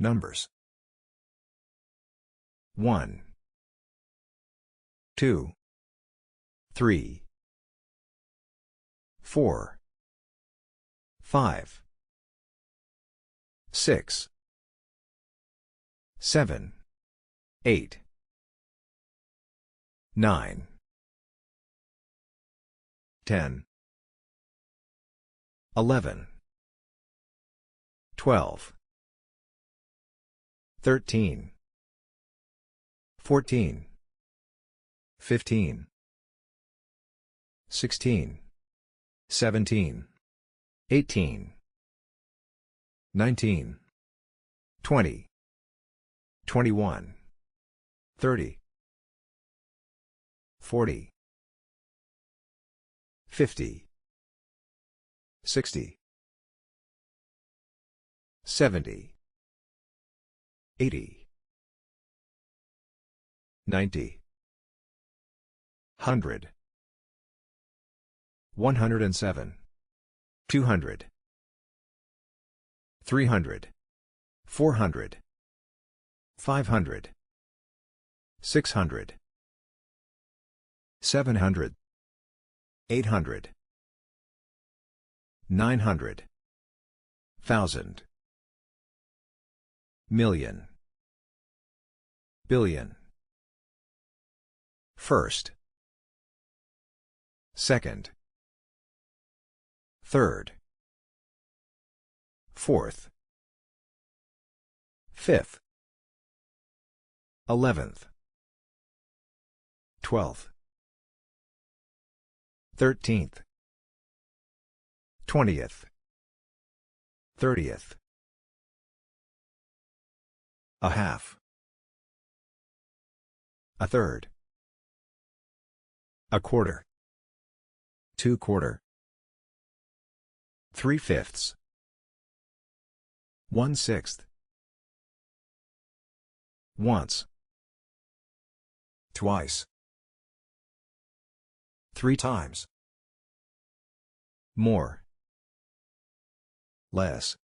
Numbers. 1, 2, 3, 4, 5, 6, 7, 8, 9, 10, 11, 12, 13, 14, 15, 16, 17, 18, 19, 20, 21, 30, 40, 50, 60, 70, 80, 90, 100, 107, 200, 300, 400, 500, 600, 700, 800, 900, 1,000, million, billion. First, second, third, fourth, fifth, 11th, 12th, 13th, 20th, 30th. A half. A third. A quarter. 2/4. 3/5. 1/6. Once. Twice. 3 times. More. Less.